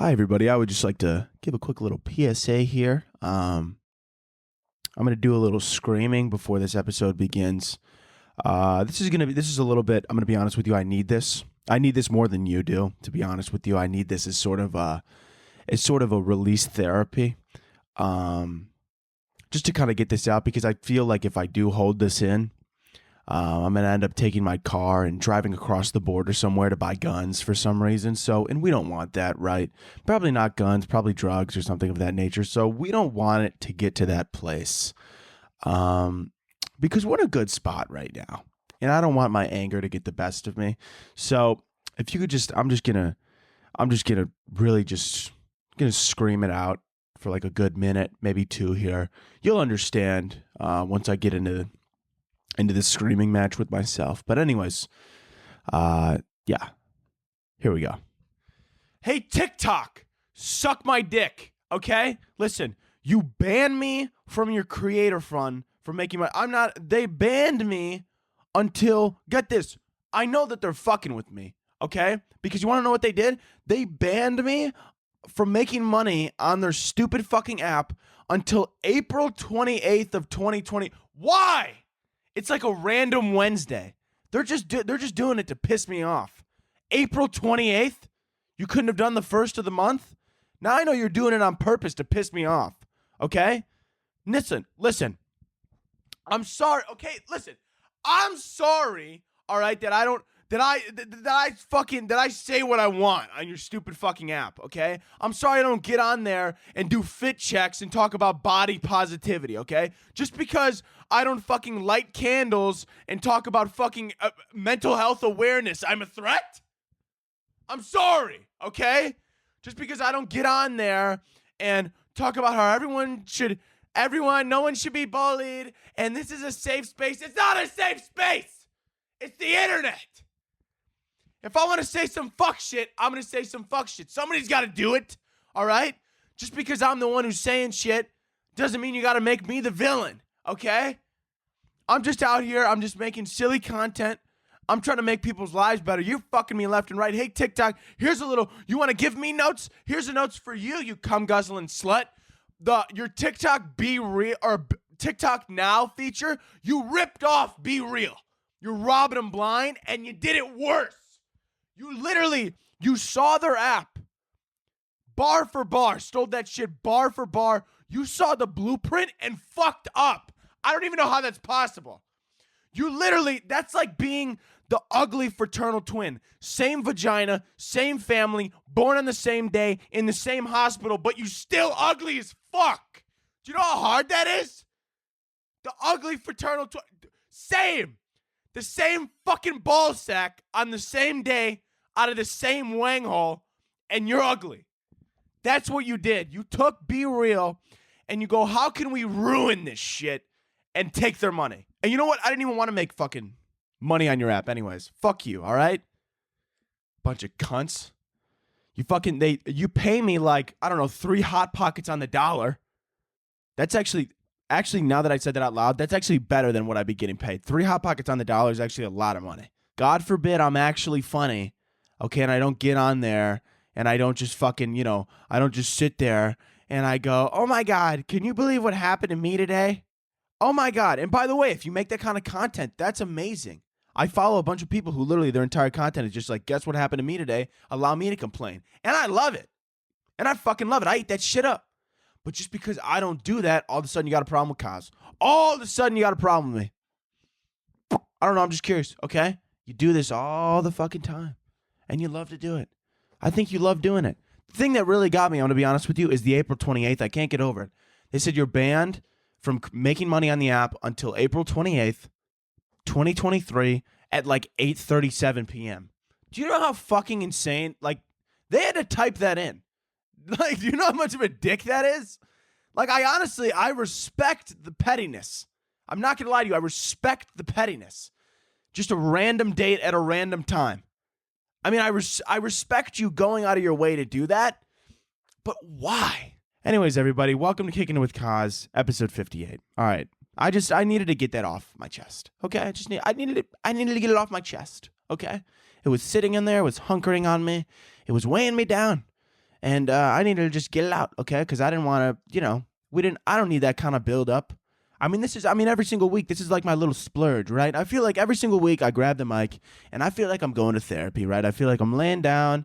Hi, everybody. I would just like to give a quick little PSA here. I'm going to do a little screaming before this episode begins. This is a little bit, I'm going to be honest with you. I need this. I need this more than you do, to be honest with you. I need this as sort of a release therapy. Just to kind of get this out, because I feel like if I do hold this in, I'm going to end up taking my car and driving across the border somewhere to buy guns for some reason. And we don't want that, right? Probably not guns, probably drugs or something of that nature. So we don't want it to get to that place, because we're in a good spot right now. And I don't want my anger to get the best of me. So if you could I'm just gonna really just gonna scream it out for like a good minute, maybe two here. You'll understand once I get into this screaming match with myself. But anyways, yeah, here we go. Hey, TikTok, suck my dick, okay? Listen, you banned me from your creator fund for making they banned me until, get this, I know that they're fucking with me, okay? Because you want to know what they did? They banned me from making money on their stupid fucking app until April 28th of 2020. Why? It's like a random Wednesday. They're just doing it to piss me off. April 28th? You couldn't have done the first of the month? Now I know you're doing it on purpose to piss me off. Okay? Listen. I'm sorry. Okay, listen. I'm sorry, all right, that I say what I want on your stupid fucking app, okay? I'm sorry I don't get on there and do fit checks and talk about body positivity, okay? Just because I don't fucking light candles and talk about fucking mental health awareness, I'm a threat? I'm sorry, okay? Just because I don't get on there and talk about how no one should be bullied and this is a safe space. It's not a safe space. It's the internet. If I want to say some fuck shit, I'm going to say some fuck shit. Somebody's got to do it, all right? Just because I'm the one who's saying shit doesn't mean you got to make me the villain, okay? I'm just out here. I'm just making silly content. I'm trying to make people's lives better. You're fucking me left and right. Hey, TikTok, you want to give me notes? Here's the notes for you, you cum-guzzling slut. Your TikTok Be Real, or TikTok Now feature, you ripped off Be Real. You're robbing them blind, and you did it worse. You saw their app, bar for bar, stole that shit bar for bar. You saw the blueprint and fucked up. I don't even know how that's possible. That's like being the ugly fraternal twin. Same vagina, same family, born on the same day, in the same hospital, but you still ugly as fuck. Do you know how hard that is? The ugly fraternal twin, same. The same fucking ball sack on the same day out of the same wang hole, and you're ugly. That's what you did. You took Be Real, and you go, how can we ruin this shit and take their money? And you know what? I didn't even want to make fucking money on your app anyways. Fuck you, all right? Bunch of cunts. You pay me like, I don't know, 3 Hot Pockets on the dollar. That's actually, now that I said that out loud, that's actually better than what I'd be getting paid. 3 Hot Pockets on the dollar is actually a lot of money. God forbid I'm actually funny, okay, and I don't get on there, and I don't just fucking, I don't just sit there, and I go, oh my God, can you believe what happened to me today? Oh my God. And by the way, if you make that kind of content, that's amazing. I follow a bunch of people who literally their entire content is just like, guess what happened to me today? Allow me to complain. And I love it. And I fucking love it. I eat that shit up. But just because I don't do that, all of a sudden you got a problem with Kaz. All of a sudden you got a problem with me. I don't know. I'm just curious. Okay. You do this all the fucking time. And you love to do it. I think you love doing it. The thing that really got me, I'm going to be honest with you, is the April 28th. I can't get over it. They said you're banned from making money on the app until April 28th, 2023 at like 8:37 p.m. Do you know how fucking insane? Like, they had to type that in. Like, do you know how much of a dick that is? Like, I respect the pettiness. I'm not going to lie to you. I respect the pettiness. Just a random date at a random time. I mean, I respect you going out of your way to do that, but why? Anyways, everybody, welcome to Kicking It with Kaz, episode 58. All right. I needed to get that off my chest. Okay? I needed to get it off my chest. Okay? It was sitting in there, it was hunkering on me, it was weighing me down. and I needed to just get it out, okay? Because I didn't want to, I don't need that kind of build up. Every single week, this is like my little splurge, right? I feel like every single week I grab the mic and I feel like I'm going to therapy, right? I feel like I'm laying down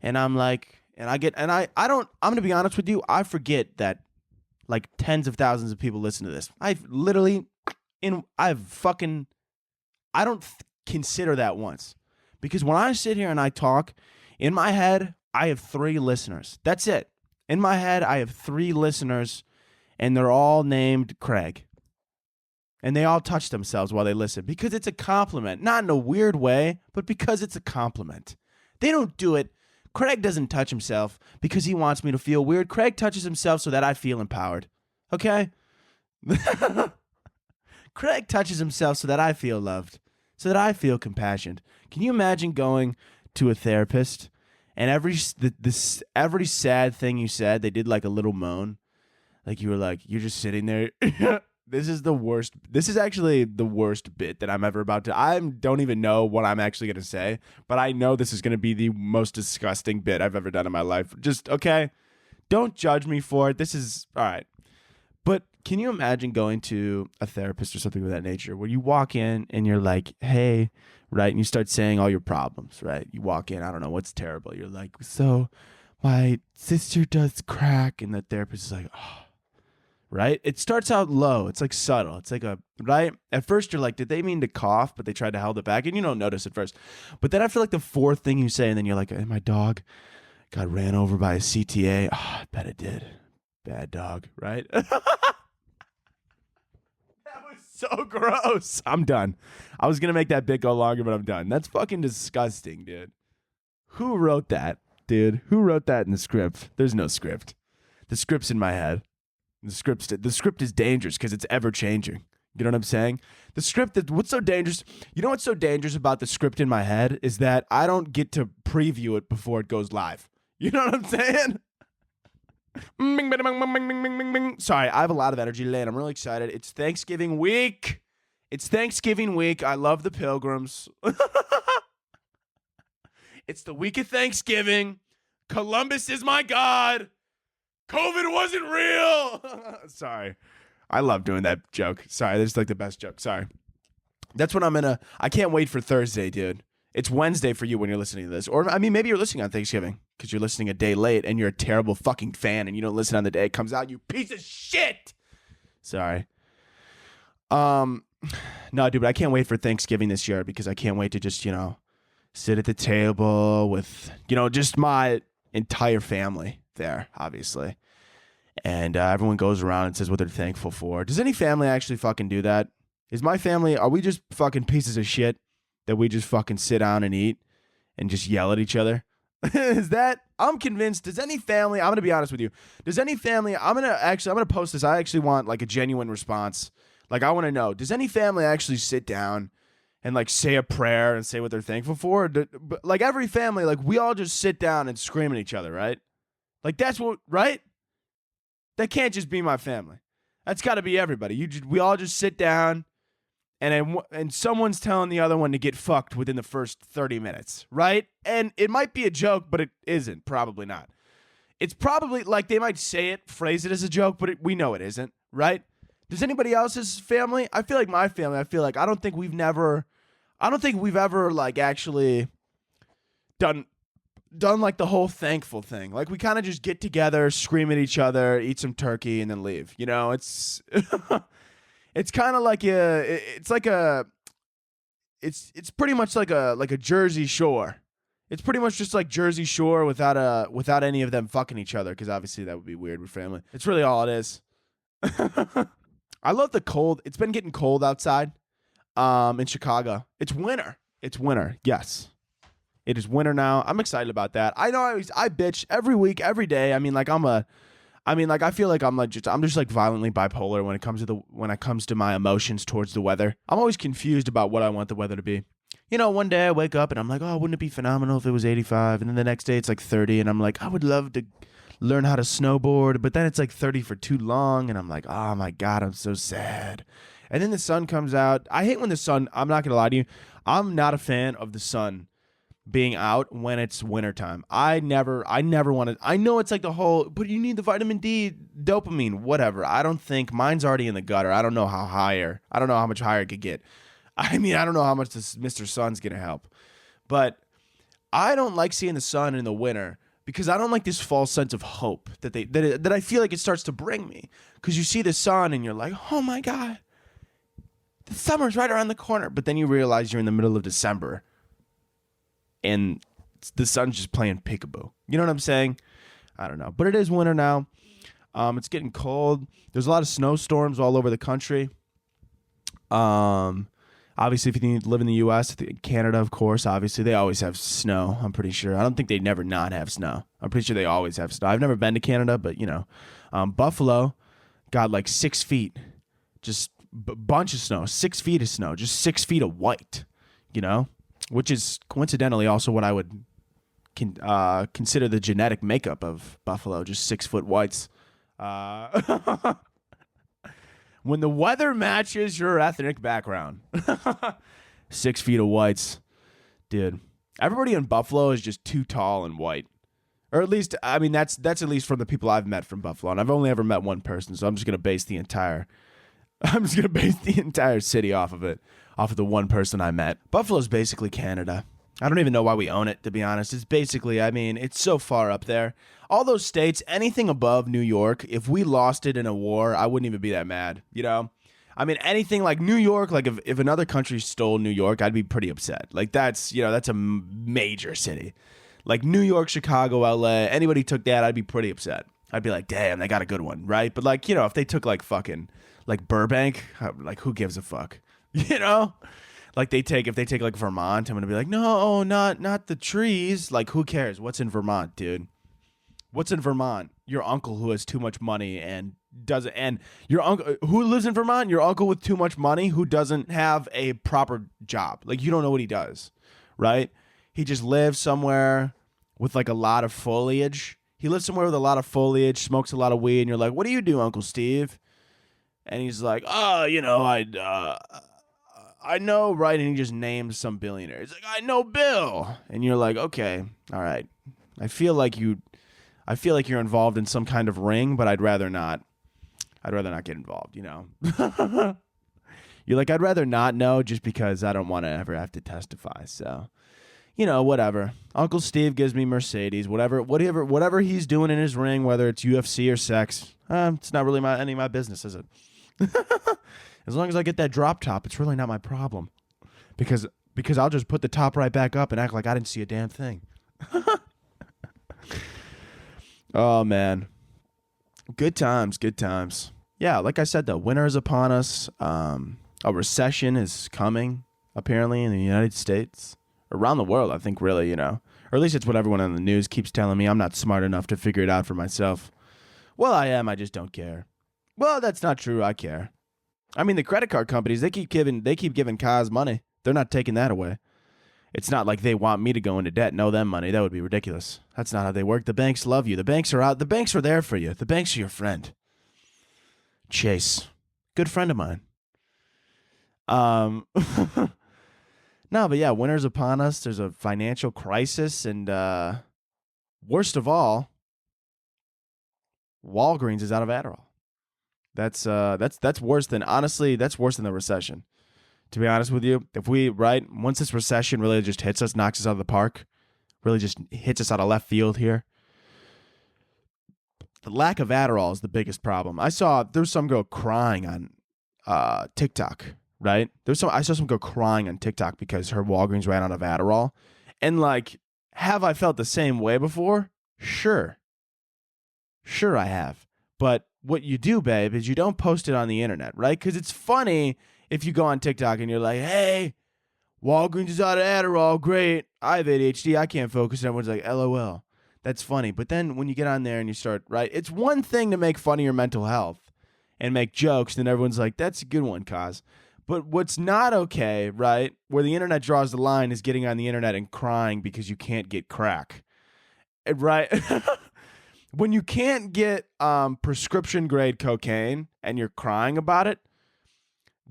and I'm like, I'm going to be honest with you, I forget that like tens of thousands of people listen to this. I don't consider that once. Because when I sit here and I talk, in my head, I have 3 listeners. That's it. In my head, I have 3 listeners and they're all named Craig. And they all touch themselves while they listen because it's a compliment. Not in a weird way, but because it's a compliment. They don't do it. Craig doesn't touch himself because he wants me to feel weird. Craig touches himself so that I feel empowered. Okay? Craig touches himself so that I feel loved, so that I feel compassionate. Can you imagine going to a therapist and every sad thing you said, they did like a little moan? Like you were like, you're just sitting there. This is the worst. This is actually the worst bit that I'm ever about to. I don't even know what I'm actually going to say, but I know this is going to be the most disgusting bit I've ever done in my life. Just, okay, don't judge me for it. This is, all right. But can you imagine going to a therapist or something of that nature where you walk in and you're like, hey, right? And you start saying all your problems, right? You walk in, I don't know, what's terrible? You're like, so my sister does crack. And the therapist is like, oh. Right? It starts out low. It's like subtle. It's like right? At first, you're like, did they mean to cough? But they tried to hold it back. And you don't notice at first. But then after like the 4th thing you say, and then you're like, hey, my dog got ran over by a CTA. Oh, I bet it did. Bad dog, right? That was so gross. I'm done. I was going to make that bit go longer, but I'm done. That's fucking disgusting, dude. Who wrote that, dude? Who wrote that in the script? There's no script. The script's in my head. The script is dangerous because it's ever changing. You know what I'm saying? What's so dangerous? You know what's so dangerous about the script in my head is that I don't get to preview it before it goes live. You know what I'm saying? Sorry, I have a lot of energy today and I'm really excited. It's Thanksgiving week. I love the pilgrims. It's the week of Thanksgiving. Columbus is my God. COVID wasn't real. Sorry. I love doing that joke. Sorry, that's like the best joke. Sorry. That's what I can't wait for Thursday, dude. It's Wednesday for you when you're listening to this. Or, maybe you're listening on Thanksgiving because you're listening a day late and you're a terrible fucking fan and you don't listen on the day it comes out, you piece of shit. Sorry. No, dude, but I can't wait for Thanksgiving this year because I can't wait to just, sit at the table with, just my entire family there, obviously. And everyone goes around and says what they're thankful for. Does any family actually fucking do that? Is my family, are we just fucking pieces of shit that we just fucking sit down and eat and just yell at each other? I'm convinced, does any family, I'm going to be honest with you, does any family, I'm going to post this. I actually want like a genuine response. Like I want to know, does any family actually sit down and like say a prayer and say what they're thankful for? Like every family, like we all just sit down and scream at each other, right? Like that's what, right? That can't just be my family. That's got to be everybody. We all just sit down and someone's telling the other one to get fucked within the first 30 minutes, right? And it might be a joke, but it isn't. Probably not. It's probably like they might say it, phrase it as a joke, but we know it isn't, right? Does anybody else's family? I feel like my family, I don't think we've ever like actually done like the whole thankful thing. Like we kind of just get together, scream at each other, eat some turkey, and then leave. It's it's kind of like it's pretty much like a Jersey Shore. It's pretty much just like Jersey Shore without any of them fucking each other, because obviously that would be weird with family. It's really all it is. I love the cold. It's been getting cold outside in Chicago. It's winter. Yes. It is winter now. I'm excited about that. I know I bitch every week, every day. I feel like I'm just like violently bipolar when it comes to my emotions towards the weather. I'm always confused about what I want the weather to be. One day I wake up and I'm like, oh, wouldn't it be phenomenal if it was 85? And then the next day it's like 30 and I'm like, I would love to learn how to snowboard, but then it's like 30 for too long and I'm like, oh my God, I'm so sad. And then the sun comes out. I hate when the sun, I'm not going to lie to you, I'm not a fan of the sun being out when it's wintertime. I never want to. I know it's like the whole, but you need the vitamin D, dopamine, whatever. I don't think mine's already in the gutter. I don't know how much higher it could get. I mean, I don't know how much this Mr. Sun's going to help. But I don't like seeing the sun in the winter because I don't like this false sense of hope that I feel like it starts to bring me. Because you see the sun and you're like, oh my God, the summer's right around the corner. But then you realize you're in the middle of December and the sun's just playing peekaboo. You know what I'm saying? I don't know. But it is winter now. It's getting cold. There's a lot of snowstorms all over the country. Obviously, if you live in the U.S., Canada, of course, obviously, they always have snow, I'm pretty sure. I don't think they never not have snow. I'm pretty sure they always have snow. I've never been to Canada, but, Buffalo got like 6 feet, just a bunch of snow, 6 feet of snow, just 6 feet of white, which is coincidentally also what I would consider the genetic makeup of Buffalo, just 6 foot whites. When the weather matches your ethnic background. 6 feet of whites. Dude. Everybody in Buffalo is just too tall and white. Or at least, I mean, that's at least from the people I've met from Buffalo. And I've only ever met one person, so I'm just going to base the entire city off of it. Off of the one person I met. Buffalo's basically Canada. I don't even know why we own it, to be honest. It's basically, I mean, it's so far up there. All those states, anything above New York, if we lost it in a war, I wouldn't even be that mad, I mean, anything like New York, like if another country stole New York, I'd be pretty upset. Like that's a major city. Like New York, Chicago, LA, anybody took that, I'd be pretty upset. I'd be like, damn, they got a good one, right? But like, if they took like fucking, like Burbank, like who gives a fuck, Like if they take like Vermont, I'm gonna be like, no, not the trees. Like who cares? What's in Vermont, dude? What's in Vermont? Your uncle who has too much money and your uncle who lives in Vermont, your uncle with too much money who doesn't have a proper job. Like you don't know what he does, right? He just lives somewhere with like a lot of foliage. He lives somewhere with a lot of foliage, smokes a lot of weed, and you're like, what do you do, Uncle Steve? And he's like, oh, I know, right? And he just names some billionaire. He's like, I know Bill. And you're like, okay, all right. I feel like you're involved in some kind of ring, but I'd rather not get involved, You're like, I'd rather not know just because I don't want to ever have to testify. So, whatever. Uncle Steve gives me Mercedes, whatever he's doing in his ring, whether it's UFC or sex, it's not really any of my business, is it? As long as I get that drop top, it's really not my problem. Because I'll just put the top right back up and act like I didn't see a damn thing. Oh, man. Good times. Yeah, like I said, though, winter is upon us. A recession is coming, apparently, in the United States. Around the world, I think, really, Or at least it's what everyone on the news keeps telling me. I'm not smart enough to figure it out for myself. Well, I am. I just don't care. Well, that's not true. I care. I mean, the credit card companies, they keep giving Kaz money. They're not taking that away. It's not like they want me to go into debt and owe them money. That would be ridiculous. That's not how they work. The banks love you. The banks are out. The banks are there for you. The banks are your friend. Chase. Good friend of mine. No, but yeah, winter's upon us. There's a financial crisis, and worst of all, Walgreens is out of Adderall. That's worse than the recession. To be honest with you, once this recession really just hits us, knocks us out of the park, really just hits us out of left field here, the lack of Adderall is the biggest problem. There was some girl crying on TikTok, right? I saw some girl crying on TikTok because her Walgreens ran out of Adderall. And like, have I felt the same way before? Sure I have. But what you do, babe, is you don't post it on the internet, right? Because it's funny if you go on TikTok and you're like, hey, Walgreens is out of Adderall, great. I have ADHD, I can't focus. And everyone's like, LOL. That's funny. But then when you get on there and you start, right, it's one thing to make fun of your mental health and make jokes, then everyone's like, that's a good one, Kaz. But what's not okay, right, where the internet draws the line is getting on the internet and crying because you can't get crack. Right? When you can't get prescription grade cocaine and you're crying about it,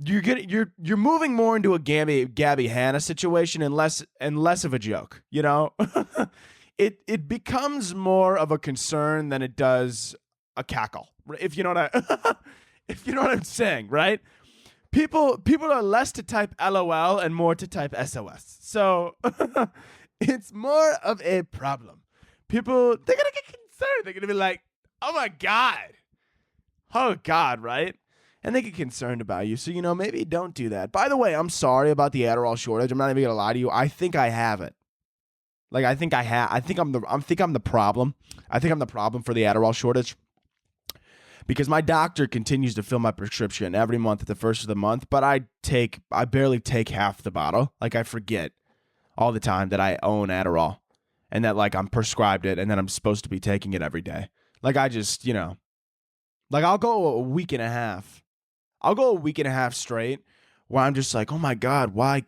you're moving more into a Gabby Hanna situation and less of a joke. You know, it becomes more of a concern than it does a cackle. If you know what if you know what I'm saying, right? People are less to type LOL and more to type SOS. So it's more of a problem. They're gonna get concerned. They're gonna be like, oh my God, right? And they get concerned about you. So, maybe don't do that. By the way, I'm sorry about the Adderall shortage. I'm not even gonna lie to you. I think I have it. Like, I think I'm the problem. I think I'm the problem for the Adderall shortage. Because my doctor continues to fill my prescription every month at the first of the month, but I barely take half the bottle. Like, I forget all the time that I own Adderall and that, like, I'm prescribed it and that I'm supposed to be taking it every day. Like, I just, like, I'll go a week and a half. I'll go a week and a half straight where I'm just like, oh my God, why?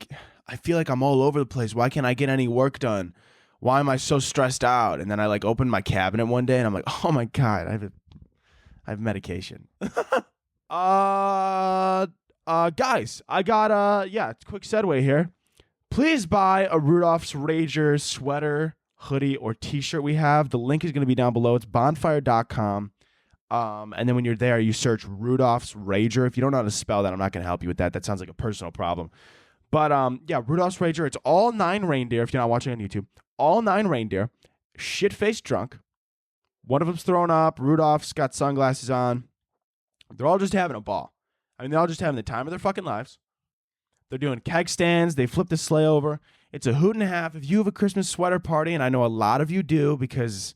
I feel like I'm all over the place. Why can't I get any work done? Why am I so stressed out? And then I, like, open my cabinet one day and I'm like, oh my God, I have medication. Guys, I got quick segue here. Please buy a Rudolph's Rager sweater, hoodie, or t-shirt we have. The link is going to be down below. It's bonfire.com. And then when you're there, you search Rudolph's Rager. If you don't know how to spell that, I'm not going to help you with that. That sounds like a personal problem. But Rudolph's Rager. It's all 9 reindeer, if you're not watching on YouTube. All 9 reindeer, shit-faced drunk. One of them's thrown up. Rudolph's got sunglasses on. They're all just having a ball. I mean, they're all just having the time of their fucking lives. They're doing keg stands. They flip the sleigh over. It's a hoot and a half. If you have a Christmas sweater party, and I know a lot of you do because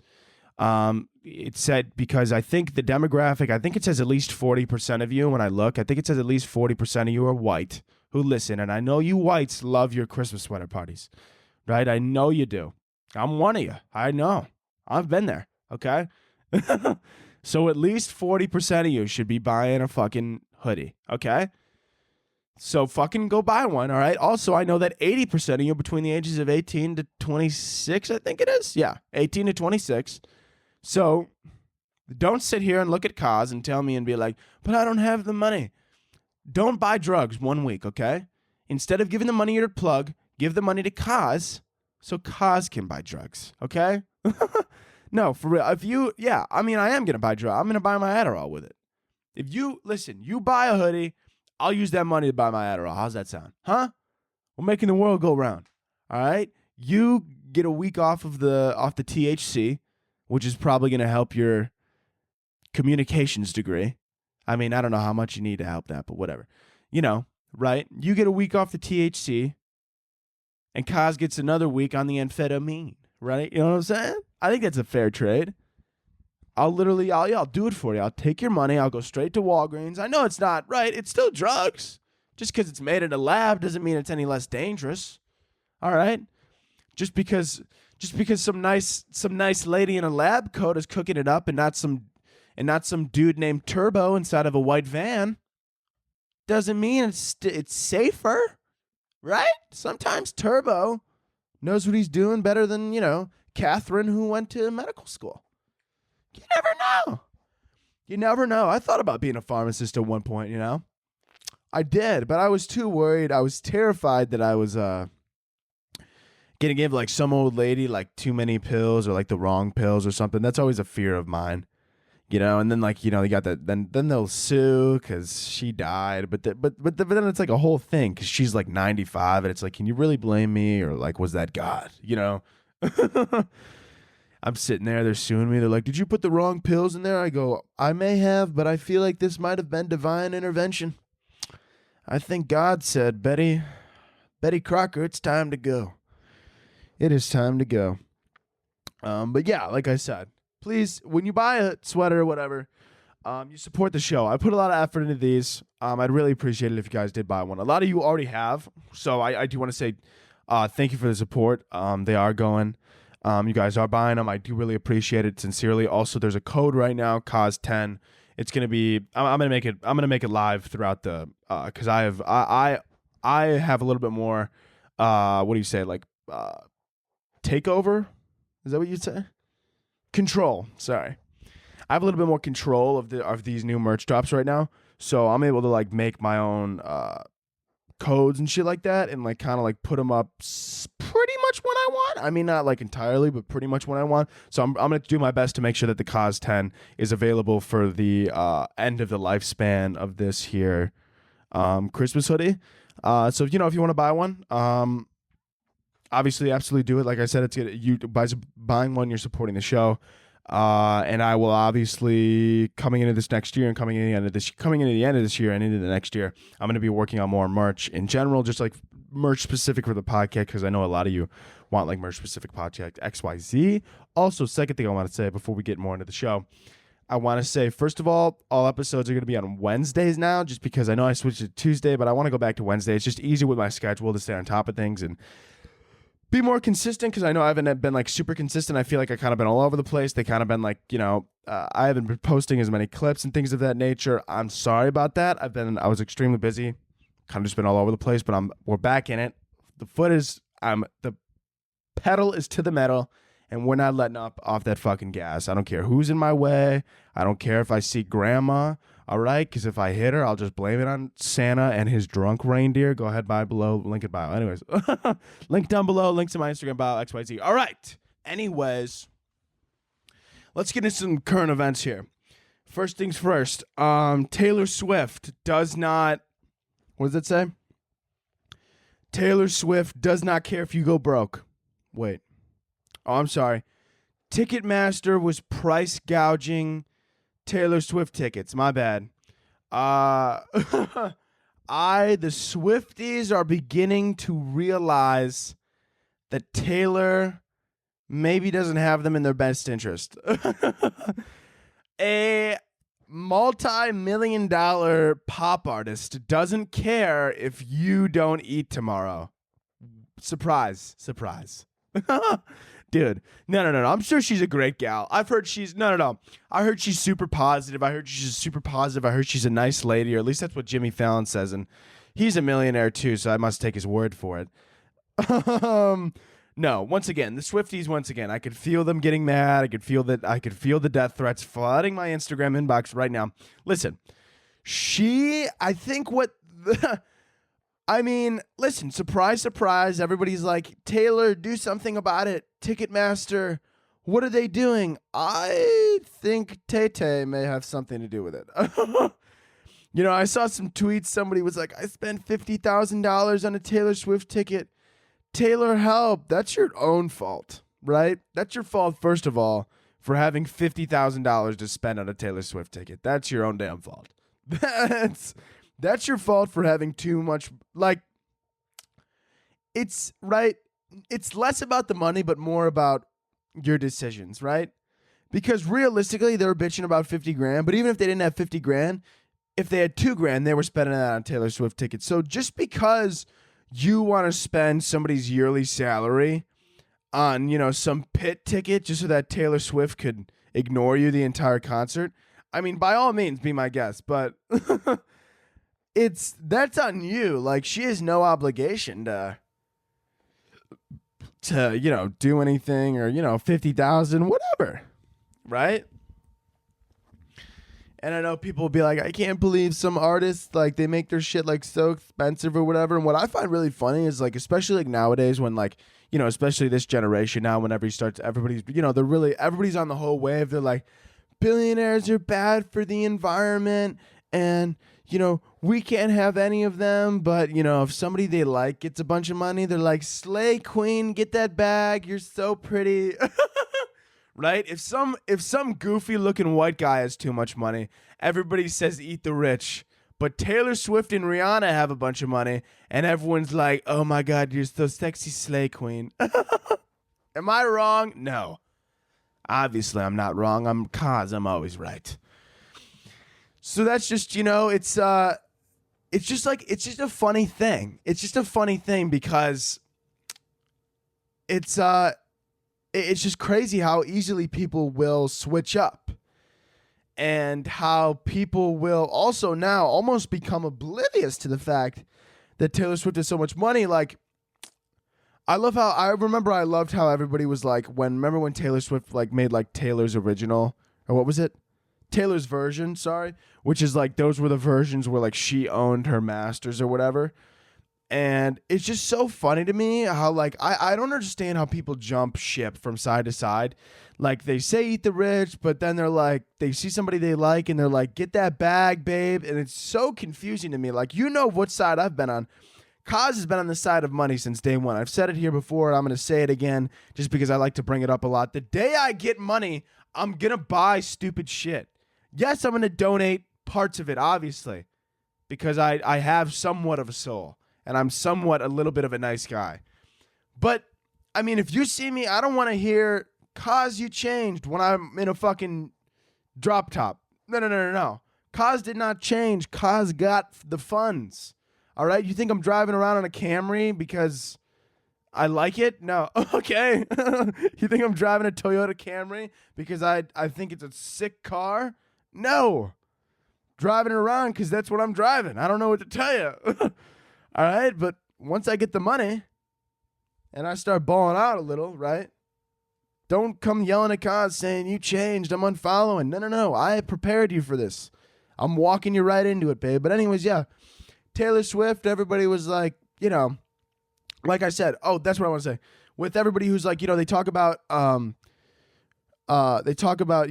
because I think the demographic, I think it says at least 40% of you when I look. I think it says at least 40% of you are white who listen. And I know you whites love your Christmas sweater parties, right? I know you do. I'm one of you. I know. I've been there. Okay? So at least 40% of you should be buying a fucking hoodie. Okay? So fucking go buy one, all right? Also, I know that 80% of you between the ages of 18 to 26, I think it is. Yeah, 18 to 26. So don't sit here and look at Kaz and tell me and be like, but I don't have the money. Don't buy drugs 1 week, okay? Instead of giving the money to your plug, give the money to Kaz so Kaz can buy drugs, okay? No, for real. I am going to buy drugs. I'm going to buy my Adderall with it. If you buy a hoodie, I'll use that money to buy my Adderall. How's that sound? Huh? We're making the world go round. All right? You get a week off the THC, which is probably going to help your communications degree. I mean, I don't know how much you need to help that, but whatever. Right? You get a week off the THC, and Kaz gets another week on the amphetamine, right? You know what I'm saying? I think that's a fair trade. I'll do it for you. I'll take your money. I'll go straight to Walgreens. I know it's not right. It's still drugs. Just because it's made in a lab doesn't mean it's any less dangerous. All right? Just because some nice lady in a lab coat is cooking it up and not some dude named Turbo inside of a white van doesn't mean it's safer, right? Sometimes Turbo knows what he's doing better than, Catherine who went to medical school. You never know. You never know. I thought about being a pharmacist at one point, I did, but I was too worried. I was terrified that I was gonna give like some old lady like too many pills or like the wrong pills or something. That's always a fear of mine, And then like you got that. Then they'll sue because she died. But then it's like a whole thing because she's like 95 and it's like, can you really blame me or like was that God? I'm sitting there. They're suing me. They're like, did you put the wrong pills in there? I go, I may have, but I feel like this might have been divine intervention. I think God said, Betty Crocker, it's time to go. It is time to go. But yeah, like I said, please, when you buy a sweater or whatever, you support the show. I put a lot of effort into these. I'd really appreciate it if you guys did buy one. A lot of you already have, so I do want to say thank you for the support. They are going. You guys are buying them. I do really appreciate it sincerely. Also, there's a code right now, CAUSE10. It's gonna be. I'm gonna make it live throughout the because I have a little bit more. What do you say? Like takeover? Is that what you'd say? Control. Sorry, I have a little bit more control of these new merch drops right now. So I'm able to like make my own codes and shit like that, and like kind of like put them up pretty much when I want. I mean, not like entirely, but pretty much when I want. So I'm gonna do my best to make sure that the Cause 10 is available for the end of the lifespan of this here Christmas hoodie. So if you want to buy one, obviously absolutely do it. Like I said, it's you by buying one, you're supporting the show. And I will obviously coming into this next year and coming into the end of this year and into the next year, I'm going to be working on more merch in general, just like merch specific for the podcast, because I know a lot of you want like merch specific podcast XYZ. Also, second thing I want to say before we get more into the show, I want to say, first of all episodes are going to be on Wednesdays now, just because I know I switched to Tuesday, but I want to go back to Wednesday. It's just easier with my schedule to stay on top of things and be more consistent, because I know I haven't been like super consistent. I feel like I kind of been all over the place. They kind of been like, I haven't been posting as many clips and things of that nature. I'm sorry about that. I was extremely busy, kind of just been all over the place, but we're back in it. The pedal is to the metal, and we're not letting up off that fucking gas. I don't care who's in my way. I don't care if I see grandma. All right, because if I hit her, I'll just blame it on Santa and his drunk reindeer. Go ahead, buy below, link in bio. Anyways, link down below, link to my Instagram bio, XYZ. All right. Anyways, let's get into some current events here. First things first, Taylor Swift does not, what does it say? Taylor Swift does not care if you go broke. Wait. Oh, I'm sorry. Ticketmaster was price gouging Taylor Swift tickets. My bad. The Swifties are beginning to realize that Taylor maybe doesn't have them in their best interest. A multi-million-dollar pop artist doesn't care if you don't eat tomorrow. Surprise. Dude, no. I'm sure she's a great gal. I've heard no. I heard she's super positive. I heard she's a nice lady, or at least that's what Jimmy Fallon says, and he's a millionaire too, so I must take his word for it. No, once again, the Swifties, I could feel them getting mad. I could feel the death threats flooding my Instagram inbox right now. Listen, listen, surprise, surprise. Everybody's like, Taylor, do something about it. Ticketmaster, what are they doing? I think Tay-Tay may have something to do with it. I saw some tweets. Somebody was like, I spent $50,000 on a Taylor Swift ticket. Taylor, help. That's your own fault, right? That's your fault, first of all, for having $50,000 to spend on a Taylor Swift ticket. That's your own damn fault. That's your fault for having too much, it's right. It's less about the money, but more about your decisions, right? Because realistically, they were bitching about 50 grand, but even if they didn't have 50 grand, if they had 2 grand, they were spending that on Taylor Swift tickets. So just because you want to spend somebody's yearly salary on, some pit ticket just so that Taylor Swift could ignore you the entire concert, I mean, by all means, be my guest, but that's on you. Like, she has no obligation to do anything, or 50,000, whatever, right? And I know people will be like, I can't believe some artists, like, they make their shit like so expensive or whatever. And what I find really funny is, like, especially like nowadays when, like, especially this generation now, whenever everybody's everybody's on the whole wave. They're like, billionaires are bad for the environment, and we can't have any of them, but, if somebody they like gets a bunch of money, they're like, slay queen, get that bag, you're so pretty. Right? If some goofy looking white guy has too much money, everybody says eat the rich. But Taylor Swift and Rihanna have a bunch of money, and everyone's like, oh my God, you're so sexy, slay queen. Am I wrong? No. Obviously, I'm not wrong. I'm always right. So that's just, it's just a funny thing. It's just a funny thing because it's just crazy how easily people will switch up, and how people will also now almost become oblivious to the fact that Taylor Swift has so much money. Like, I loved how everybody was like, remember when Taylor Swift like made like Taylor's original, or what was it? Taylor's version, sorry, which is like those were the versions where like she owned her masters or whatever. And it's just so funny to me how like I don't understand how people jump ship from side to side. Like they say eat the rich, but then they're like they see somebody they like and they're like, get that bag, babe. And it's so confusing to me. Like, you know what side I've been on. Kaz has been on the side of money since day one. I've said it here before and I'm gonna say it again just because I like to bring it up a lot. The day I get money, I'm gonna buy stupid shit. Yes, I'm gonna donate parts of it, obviously, because I have somewhat of a soul. And I'm somewhat a little bit of a nice guy. But, I mean, if you see me, I don't want to hear, Kaz, you changed when I'm in a fucking drop top. No. Kaz did not change. Kaz got the funds. All right? You think I'm driving around on a Camry because I like it? No. Okay. You think I'm driving a Toyota Camry because I think it's a sick car? No. Driving it around because that's what I'm driving. I don't know what to tell you. All right, but once I get the money and I start balling out a little, right? Don't come yelling at Kaz saying, you changed, I'm unfollowing. No. I prepared you for this. I'm walking you right into it, babe. But anyways, yeah, Taylor Swift, everybody was like, you know, like I said, that's what I want to say. With everybody who's like, you know, they talk about, you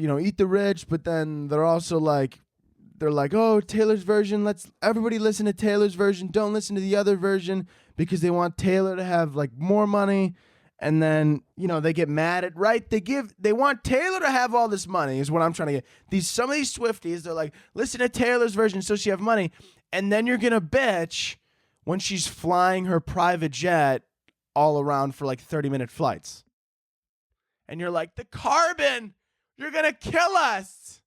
know, eat the rich, but then they're also like, they're like, oh, Taylor's version, let's everybody listen to Taylor's version. Don't listen to the other version because they want Taylor to have like more money. And then, you know, they get mad at, right? They want Taylor to have all this money is what I'm trying to get. Some of these Swifties, they're like, listen to Taylor's version so she have money. And then you're going to bitch when she's flying her private jet all around for like 30-minute flights. And you're like, the carbon, you're going to kill us.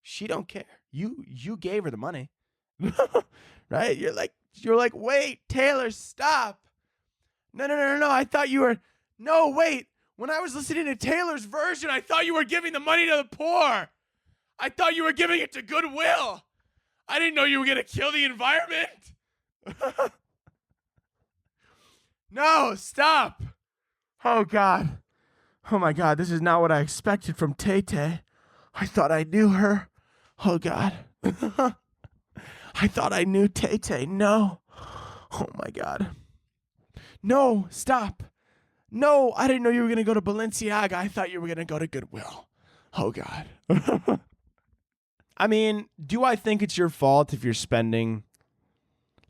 She don't care. You gave her the money. Right? You're like, wait, Taylor, stop. No. I thought you were. No, wait. When I was listening to Taylor's version, I thought you were giving the money to the poor. I thought you were giving it to Goodwill. I didn't know you were going to kill the environment. No, stop. Oh, God. Oh, my God. This is not what I expected from Tay-Tay. I thought I knew her. Oh, God. I thought I knew Tay-Tay. No. Oh, my God. No, stop. No, I didn't know you were going to go to Balenciaga. I thought you were going to go to Goodwill. Oh, God. I mean, do I think it's your fault if you're spending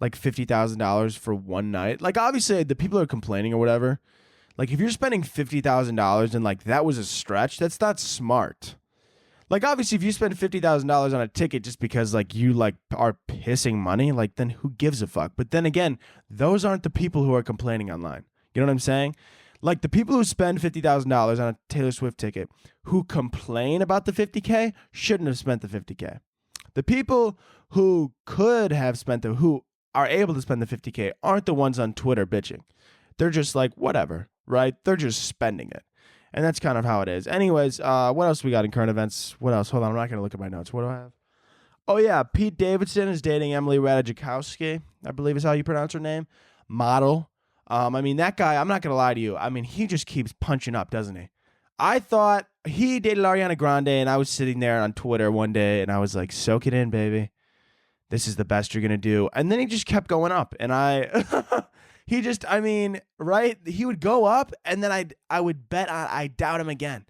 like $50,000 for one night? Like, obviously, the people are complaining or whatever. Like, if you're spending $50,000 and like that was a stretch, that's not smart. Like, obviously, if you spend $50,000 on a ticket just because, like, you, like, are pissing money, like, then who gives a fuck? But then again, those aren't the people who are complaining online. You know what I'm saying? Like, the people who spend $50,000 on a Taylor Swift ticket who complain about the $50K shouldn't have spent the $50K. The people who could have spent who are able to spend the $50K aren't the ones on Twitter bitching. They're just like, whatever, right? They're just spending it. And that's kind of how it is. Anyways, what else we got in current events? What else? Hold on, I'm not going to look at my notes. What do I have? Oh, yeah, Pete Davidson is dating Emily Ratajkowski, I believe is how you pronounce her name. Model. I mean, that guy, I'm not going to lie to you. I mean, he just keeps punching up, doesn't he? I thought he dated Ariana Grande, and I was sitting there on Twitter one day, and I was like, soak it in, baby. This is the best you're going to do. And then he just kept going up, and he just, I mean, right? He would go up, and then I would bet I'd doubt him again.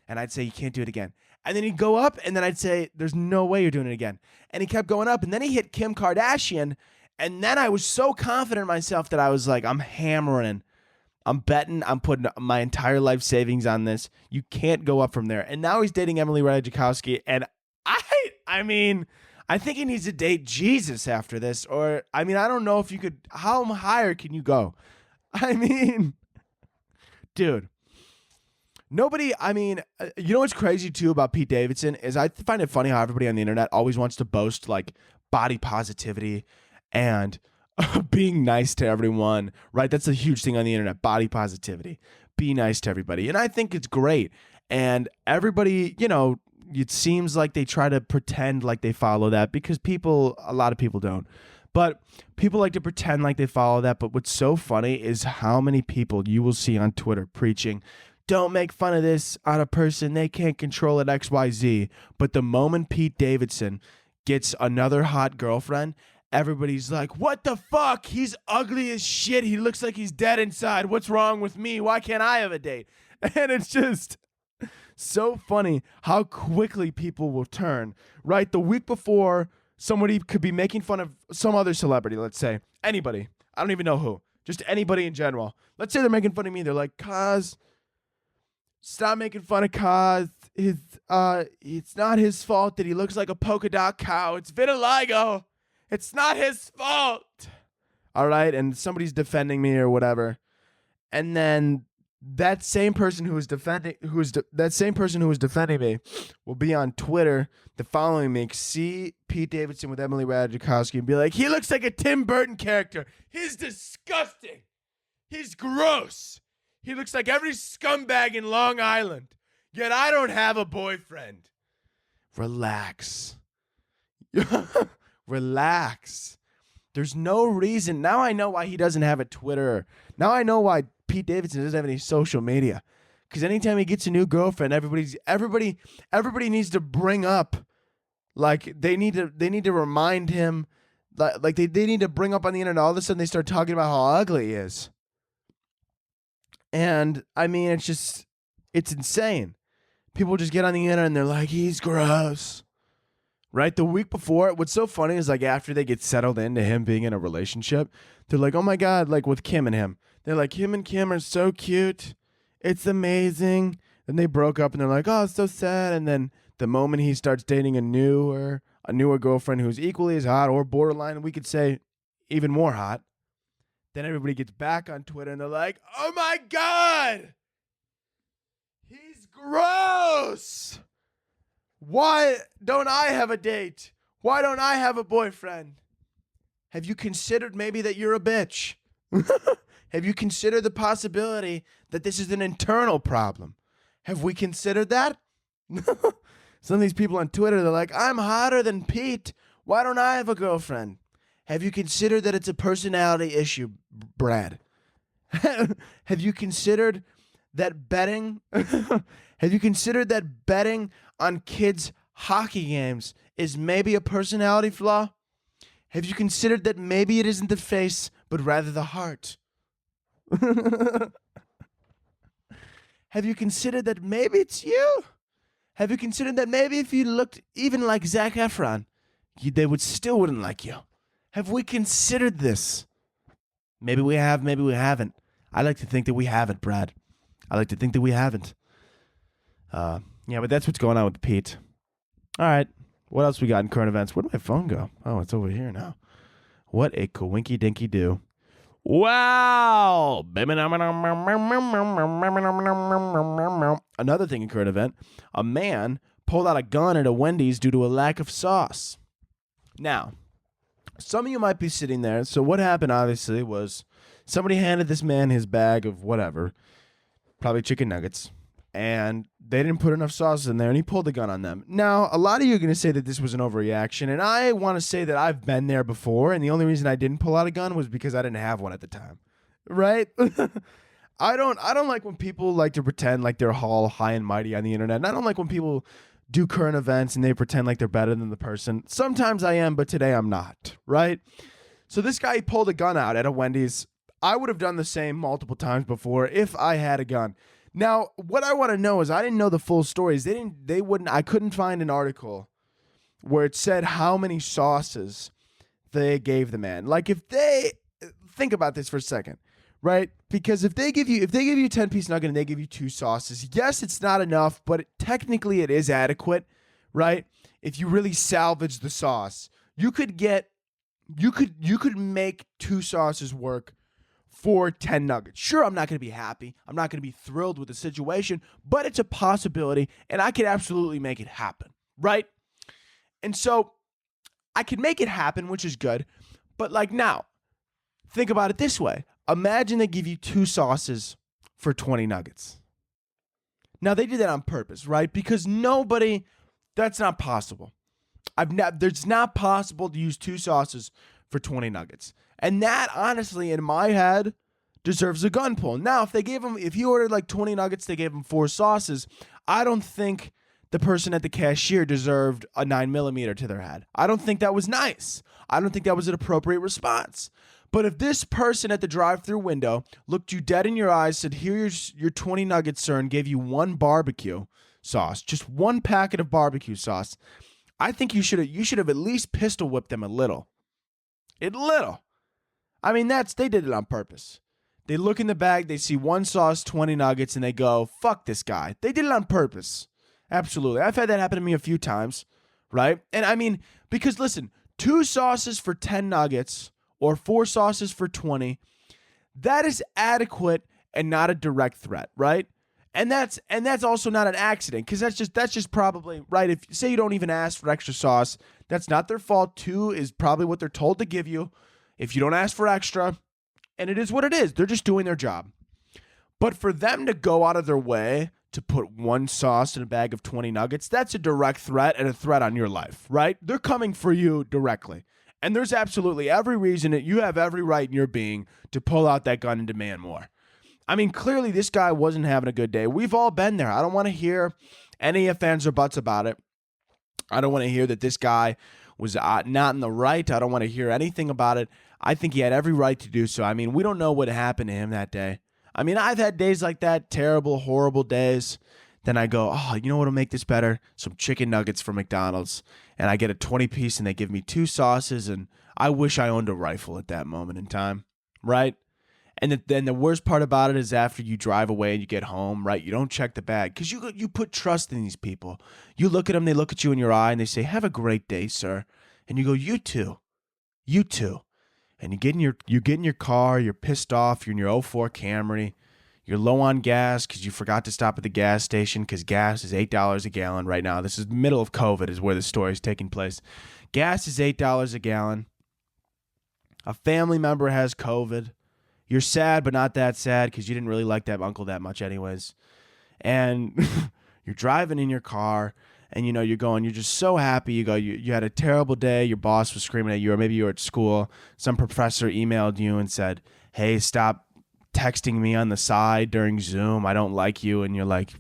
And I'd say, you can't do it again. And then he'd go up, and then I'd say, there's no way you're doing it again. And he kept going up, and then he hit Kim Kardashian, and then I was so confident in myself that I was like, I'm hammering. I'm betting. I'm putting my entire life savings on this. You can't go up from there. And now he's dating Emily Ratajkowski, and I mean, I think he needs to date Jesus after this. Or, I mean, I don't know if you could, how higher can you go? I mean, dude, nobody, I mean, you know what's crazy too about Pete Davidson is I find it funny how everybody on the internet always wants to boast like body positivity and being nice to everyone, right? That's a huge thing on the internet, body positivity. Be nice to everybody. And I think it's great. And everybody, you know, it seems like they try to pretend like they follow that because a lot of people don't. But people like to pretend like they follow that. But what's so funny is how many people you will see on Twitter preaching don't make fun of this on a person. They can't control it, XYZ. But the moment Pete Davidson gets another hot girlfriend, everybody's like, what the fuck? He's ugly as shit. He looks like he's dead inside. What's wrong with me? Why can't I have a date? And it's just so funny how quickly people will turn, right? The week before, somebody could be making fun of some other celebrity, let's say. Anybody. I don't even know who. Just anybody in general. Let's say they're making fun of me. They're like, Kaz, stop making fun of Kaz. It's not his fault that he looks like a polka dot cow. It's vitiligo. It's not his fault. All right? And somebody's defending me or whatever. And then that same person who was defending me will be on Twitter the following week, see Pete Davidson with Emily Ratajkowski and be like, he looks like a Tim Burton character. He's disgusting. He's gross. He looks like every scumbag in Long Island. Yet I don't have a boyfriend. Relax. Relax. There's no reason. Now I know why he doesn't have a Twitter. Now I know why Pete Davidson doesn't have any social media. Because anytime he gets a new girlfriend, everybody needs to bring up, like they need to remind him, like they need to bring up on the internet. All of a sudden they start talking about how ugly he is. And I mean, it's insane. People just get on the internet and they're like, he's gross. Right? The week before, what's so funny is like after they get settled into him being in a relationship, they're like, oh my God, like with Kim and him. They're like, him and Kim are so cute. It's amazing. Then they broke up and they're like, oh, it's so sad. And then the moment he starts dating a newer girlfriend who's equally as hot or borderline, we could say even more hot, then everybody gets back on Twitter and they're like, oh my God, he's gross. Why don't I have a date? Why don't I have a boyfriend? Have you considered maybe that you're a bitch? Have you considered the possibility that this is an internal problem? Have we considered that? Some of these people on Twitter, they're like, I'm hotter than Pete. Why don't I have a girlfriend? Have you considered that it's a personality issue, Brad? Have you considered that betting? Have you considered that betting on kids' hockey games is maybe a personality flaw? Have you considered that maybe it isn't the face, but rather the heart? Have you considered that maybe it's you? Have you considered that maybe if you looked even like Zac Efron, they still wouldn't like you? Have we considered this? Maybe we have, maybe we haven't. I like to think that we haven't, Brad. I like to think that we haven't. Yeah, but that's what's going on with Pete. All right. What else we got in current events? Where did my phone go? Oh, it's over here now. What a coinky dinky do. Wow. Another thing in current event. A man pulled out a gun at a Wendy's due to a lack of sauce. Now, some of you might be sitting there. So what happened, obviously, was somebody handed this man his bag of whatever, probably chicken nuggets, and they didn't put enough sauce in there, and he pulled the gun on them. Now, a lot of you are going to say that this was an overreaction, and I want to say that I've been there before, and the only reason I didn't pull out a gun was because I didn't have one at the time, right? I don't like when people like to pretend like they're all high and mighty on the internet, and I don't like when people do current events and they pretend like they're better than the person. Sometimes I am, but today I'm not, right? So this guy pulled a gun out at a Wendy's. I would have done the same multiple times before if I had a gun. Now, what I want to know is I didn't know the full stories. I couldn't find an article where it said how many sauces they gave the man. Like think about this for a second, right? Because if they give you a 10-piece nugget and they give you 2 sauces, yes, it's not enough, but technically it is adequate, right? If you really salvage the sauce, you could make 2 sauces work for 10 nuggets. Sure, I'm not going to be happy. I'm not going to be thrilled with the situation, but it's a possibility, and I could absolutely make it happen, right? And so I could make it happen, which is good, but like now, think about it this way. Imagine they give you 2 sauces for 20 nuggets. Now, they did that on purpose, right? Because that's not possible. It's not possible to use 2 sauces for 20 nuggets. And that, honestly, in my head, deserves a gun pull. Now, if he ordered like 20 nuggets, they gave him 4 sauces, I don't think the person at the cashier deserved a 9mm to their head. I don't think that was nice. I don't think that was an appropriate response. But if this person at the drive-thru window looked you dead in your eyes, said, here's your 20 nuggets, sir, and gave you 1 barbecue sauce, just 1 packet of barbecue sauce, I think you should have at least pistol whipped them a little. I mean, they did it on purpose. They look in the bag, they see 1 sauce, 20 nuggets, and they go, fuck this guy. They did it on purpose. Absolutely. I've had that happen to me a few times, right? And I mean, because listen, 2 sauces for 10 nuggets or 4 sauces for 20, that is adequate and not a direct threat, right? And that's also not an accident, because that's just probably, right, if say you don't even ask for extra sauce, that's not their fault. 2 is probably what they're told to give you if you don't ask for extra, and it is what it is. They're just doing their job. But for them to go out of their way to put 1 sauce in a bag of 20 nuggets, that's a direct threat and a threat on your life, right? They're coming for you directly. And there's absolutely every reason that you have every right in your being to pull out that gun and demand more. I mean, clearly this guy wasn't having a good day. We've all been there. I don't want to hear any ifs, ands, or buts about it. I don't want to hear that this guy was not in the right. I don't want to hear anything about it. I think he had every right to do so. I mean, we don't know what happened to him that day. I mean, I've had days like that, terrible, horrible days. Then I go, oh, you know what'll make this better? Some chicken nuggets from McDonald's. And I get a 20-piece and they give me 2 sauces. And I wish I owned a rifle at that moment in time, right? And then the worst part about it is after you drive away and you get home, right? You don't check the bag because you put trust in these people. You look at them, they look at you in your eye, and they say, have a great day, sir. And you go, you too. You too. And you get in your car, you're pissed off, you're in your '04 Camry, you're low on gas because you forgot to stop at the gas station because gas is $8 a gallon right now. This is the middle of COVID is where the story is taking place. Gas is $8 a gallon. A family member has COVID. You're sad, but not that sad because you didn't really like that uncle that much anyways. And you're driving in your car and, you're just so happy. You had a terrible day. Your boss was screaming at you, or maybe you were at school. Some professor emailed you and said, hey, stop texting me on the side during Zoom. I don't like you. And you're like,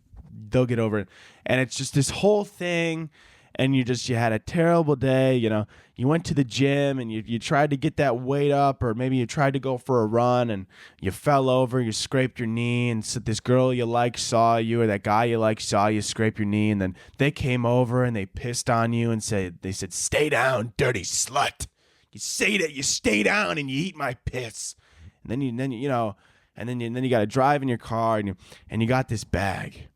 they'll get over it. And it's just this whole thing. And you had a terrible day. You went to the gym and you tried to get that weight up, or maybe you tried to go for a run and you fell over, you scraped your knee, and so this girl you like saw you, or that guy you like saw you scrape your knee, and then they came over and they pissed on you and they said, stay down, dirty slut. You say that, you stay down and you eat my piss. And then you got to drive in your car and you got this bag.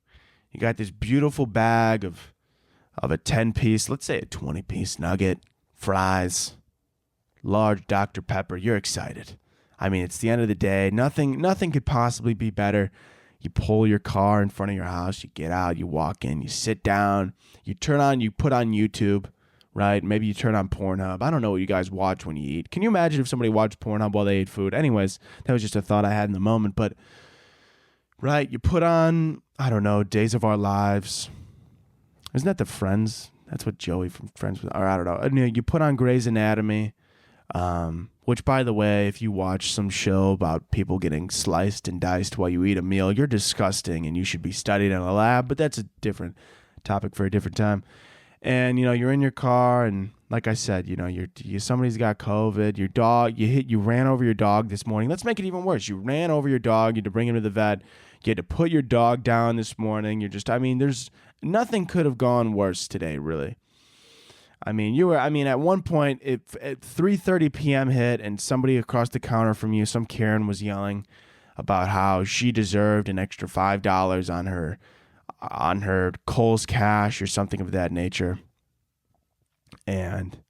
You got this beautiful bag of a 10-piece, let's say a 20-piece nugget, fries, large Dr. Pepper. You're excited. I mean, it's the end of the day. Nothing could possibly be better. You pull your car in front of your house. You get out. You walk in. You sit down. You put on YouTube, right? Maybe you turn on Pornhub. I don't know what you guys watch when you eat. Can you imagine if somebody watched Pornhub while they ate food? Anyways, that was just a thought I had in the moment. But, right, you put on, I don't know, Days of Our Lives. Isn't that the Friends? That's what Joey from Friends was. Or I don't know. You put on Grey's Anatomy, which, by the way, if you watch some show about people getting sliced and diced while you eat a meal, you're disgusting and you should be studied in a lab. But that's a different topic for a different time. And, you're in your car and, like I said, somebody's got COVID. Your dog, you ran over your dog this morning. Let's make it even worse. You ran over your dog. You had to bring him to the vet. You had to put your dog down this morning. There's nothing could have gone worse today, really. At one point, at 3:30 p.m. hit and somebody across the counter from you, some Karen, was yelling about how she deserved an extra $5 on her Kohl's Cash or something of that nature. And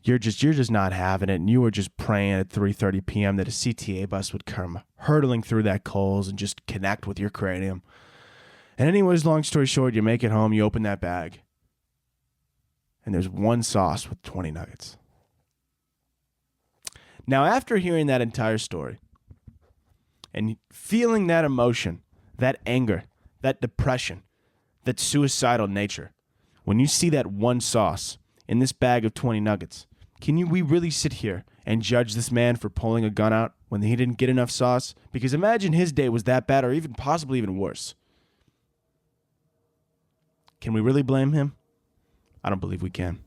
you're just not having it, and you were just praying at 3:30 p.m. that a CTA bus would come hurtling through that Kohl's and just connect with your cranium. And anyways, long story short, you make it home, you open that bag, and there's 1 sauce with 20 nuggets. Now, after hearing that entire story and feeling that emotion, that anger, that depression, that suicidal nature, when you see that 1 sauce in this bag of 20 nuggets, we really sit here and judge this man for pulling a gun out when he didn't get enough sauce? Because imagine his day was that bad or even possibly even worse. Can we really blame him? I don't believe we can.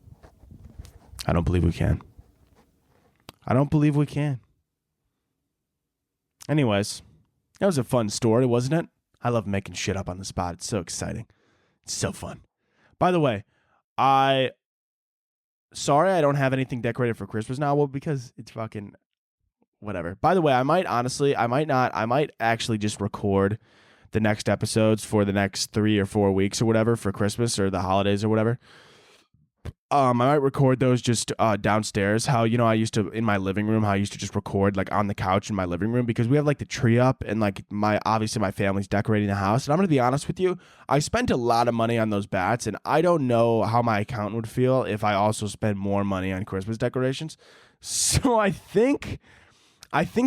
I don't believe we can. I don't believe we can. Anyways, that was a fun story, wasn't it? I love making shit up on the spot. It's so exciting. It's so fun. By the way, sorry I don't have anything decorated for Christmas now. Well, because it's fucking whatever. By the way, I might actually just record the next episodes for the next 3 or 4 weeks or whatever for Christmas or the holidays or whatever. I might record those just downstairs. How, I used to, in my living room, how I used to just record like on the couch in my living room, because we have like the tree up and like obviously my family's decorating the house. And I'm going to be honest with you, I spent a lot of money on those bats, and I don't know how my accountant would feel if I also spent more money on Christmas decorations. So I think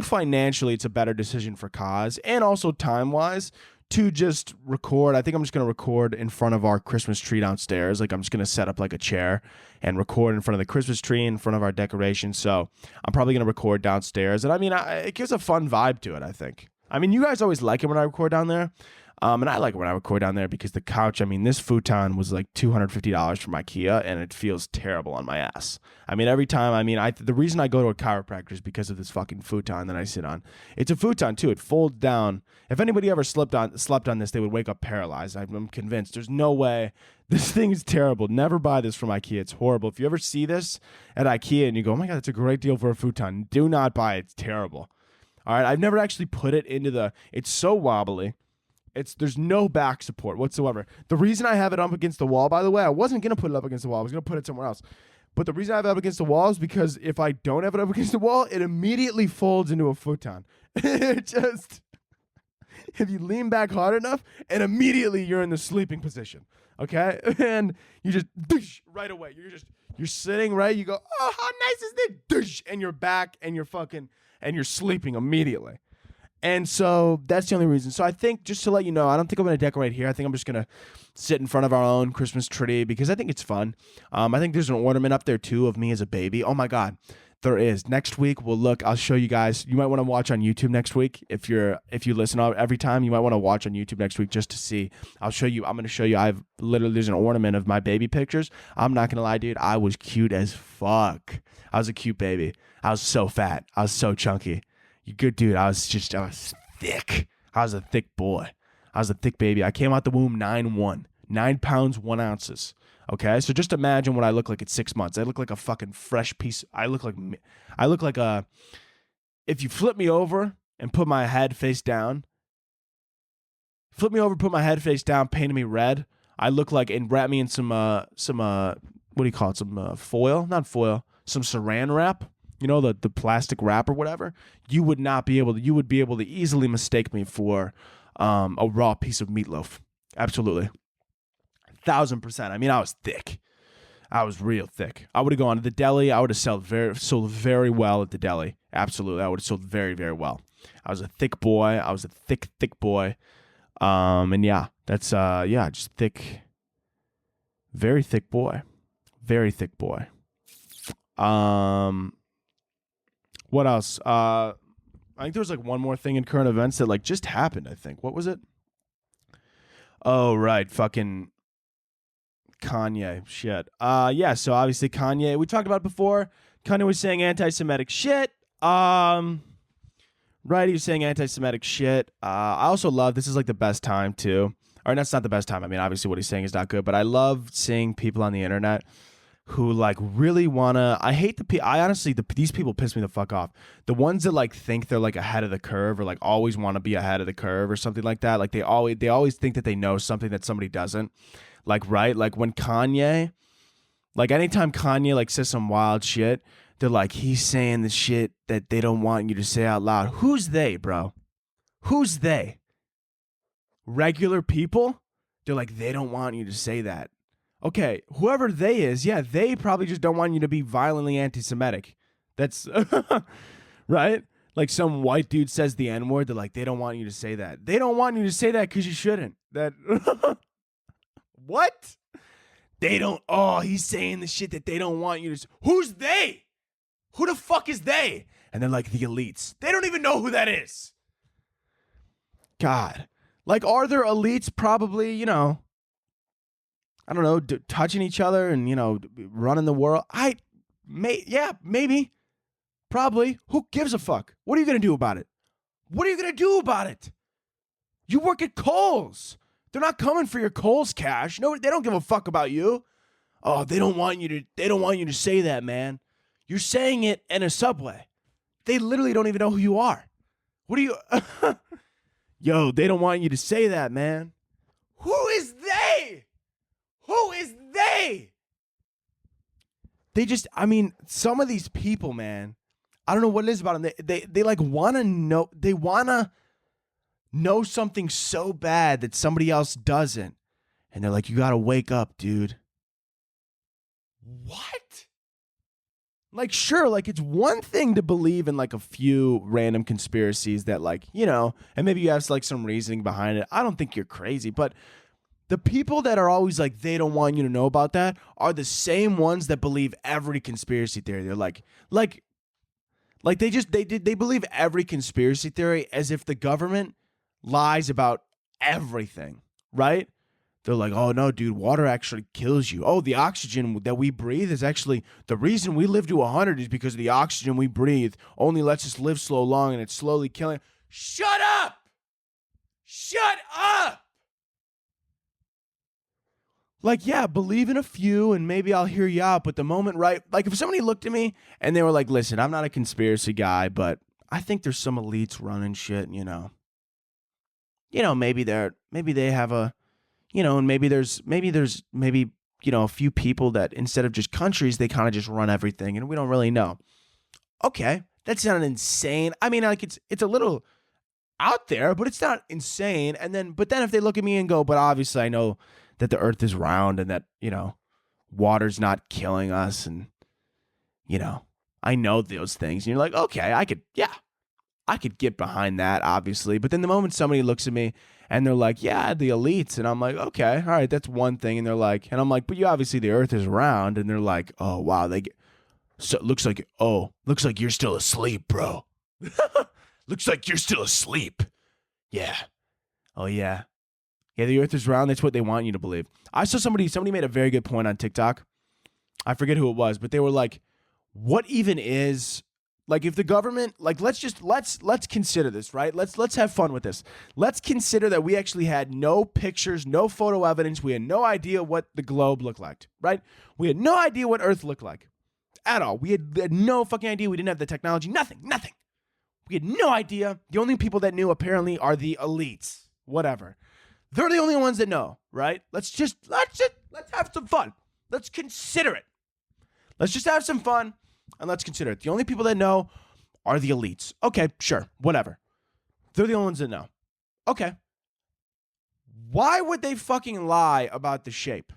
financially it's a better decision for Kaz, and also time-wise, to just record. I think I'm just going to record in front of our Christmas tree downstairs. Like, I'm just going to set up like a chair and record in front of the Christmas tree in front of our decorations. So I'm probably going to record downstairs. And I mean, it gives a fun vibe to it, I think. I mean, you guys always like it when I record down there. And I like it when I record down there because the couch, I mean, this futon was like $250 from IKEA, and it feels terrible on my ass. I mean, every time, the reason I go to a chiropractor is because of this fucking futon that I sit on. It's a futon too. It folds down. If anybody ever slept on this, they would wake up paralyzed. I'm convinced. There's no way. This thing is terrible. Never buy this from IKEA. It's horrible. If you ever see this at IKEA and you go, oh my God, that's a great deal for a futon, do not buy it. It's terrible. All right. I've never actually put it into it's so wobbly. There's no back support whatsoever. The reason I have it up against the wall, by the way, I wasn't going to put it up against the wall. I was going to put it somewhere else. But the reason I have it up against the wall is because if I don't have it up against the wall, it immediately folds into a futon. It just, if you lean back hard enough, and immediately you're in the sleeping position. Okay? And you just, right away. You're sitting, right? You go, oh, how nice is this? And you're back, and you're sleeping immediately. And so that's the only reason. So I think, just to let you know, I don't think I'm going to decorate here. I think I'm just going to sit in front of our own Christmas tree because I think it's fun. I think there's an ornament up there, too, of me as a baby. Oh, my God. There is. Next week, I'll show you guys. You might want to watch on YouTube next week. If you listen every time, you might want to watch on YouTube next week just to see. I'm going to show you. There's an ornament of my baby pictures. I'm not going to lie, dude. I was cute as fuck. I was a cute baby. I was so fat. I was so chunky. You good dude. I was thick. I was a thick boy. I was a thick baby. I came out the womb 9'1", 9 pounds, 1 ounces. Okay, so just imagine what I look like at 6 months. I look like a fucking fresh piece. I look like if you flip me over and put my head face down, put painted me red. I look like, and wrap me in some what do you call it? Some foil, not foil, some saran wrap. You know, the plastic wrap or whatever. You would be able to easily mistake me for a raw piece of meatloaf. Absolutely. 1,000%. I mean, I was thick. I was real thick. I would have gone to the deli. I would have sold very well at the deli. Absolutely. I would have sold very, very well. I was a thick boy. I was a thick boy. And yeah, that's, just thick. Very thick boy. Very thick boy. What else? I think there was like one more thing in current events that like just happened, I think. What was it? Oh, right. Fucking Kanye. Shit. Yeah, so obviously Kanye, we talked about it before. Kanye was saying anti-Semitic shit. Right, he was saying anti-Semitic shit. I also love, this is like the best time too. Or that's not the best time. I mean, obviously what he's saying is not good, but I love seeing people on the internet who like really wanna. I honestly, these people piss me the fuck off. The ones that like think they're like ahead of the curve or like always want to be ahead of the curve or something like that. Like they always think that they know something that somebody doesn't. Like, right? Like when Kanye, like anytime Kanye like says some wild shit, they're like, he's saying the shit that they don't want you to say out loud. Who's they, bro? Who's they? Regular people? They're like, they don't want you to say that. Okay, whoever they is, yeah, they probably just don't want you to be violently anti-Semitic. That's, right? Like some white dude says the N-word, they're like, they don't want you to say that. They don't want you to say that because you shouldn't. That, what? They don't, he's saying the shit that they don't want you to say. Who's they? Who the fuck is they? And they're like the elites. They don't even know who that is. God. Like, are there elites probably, you know, I don't know, touching each other and, you know, running the world? Yeah, maybe. Probably. Who gives a fuck? What are you going to do about it? What are you going to do about it? You work at Kohl's. They're not coming for your Kohl's cash. No, they don't give a fuck about you. Oh, they don't want you to say that, man. You're saying it in a Subway. They literally don't even know who you are. What are you Yo, they don't want you to say that, man. Who is they? Who is they? They just, I mean, some of these people, man, I don't know what it is about them. They like want to know, they want to know something so bad that somebody else doesn't. And they're like, you got to wake up, dude. What? Like, sure, like it's one thing to believe in like a few random conspiracies that like, you know, and maybe you have like some reasoning behind it. I don't think you're crazy, but the people that are always like, they don't want you to know about that are the same ones that believe every conspiracy theory. They're like they believe every conspiracy theory as if the government lies about everything, right? They're like, oh no, dude, water actually kills you. Oh, the oxygen that we breathe is actually, the reason we live to 100 is because the oxygen we breathe only lets us live so long and it's slowly killing. Shut up! Shut up! Like, yeah, believe in a few and maybe I'll hear you out. But the moment, right? Like if somebody looked at me and they were like, listen, I'm not a conspiracy guy, but I think there's some elites running shit, you know. You know, maybe they have a, you know, and maybe there's, you know, a few people that instead of just countries, they kind of just run everything and we don't really know. Okay. That's not insane. I mean, like it's a little out there, but it's not insane. But then if they look at me and go, but obviously I know that the earth is round and that, you know, water's not killing us. And, you know, I know those things. And you're like, okay, I could get behind that, obviously. But then the moment somebody looks at me and they're like, yeah, the elites. And I'm like, okay, all right, that's one thing. And they're like, and I'm like, but you obviously the earth is round. And they're like, oh, wow. So it looks like you're still asleep, bro. Looks like you're still asleep. Yeah. Oh, yeah. Yeah, the earth is round. That's what they want you to believe. I saw somebody made a very good point on TikTok. I forget who it was, but they were like, what even is, like, if the government, like, let's consider this, right? Let's have fun with this. Let's consider that we actually had no pictures, no photo evidence. We had no idea what the globe looked like, right? We had no idea what Earth looked like at all. We had no fucking idea. We didn't have the technology. Nothing. We had no idea. The only people that knew apparently are the elites. Whatever. They're the only ones that know, right? Let's have some fun. Let's consider it. Let's just have some fun and let's consider it. The only people that know are the elites. Okay, sure, whatever. They're the only ones that know. Okay. Why would they fucking lie about the shape?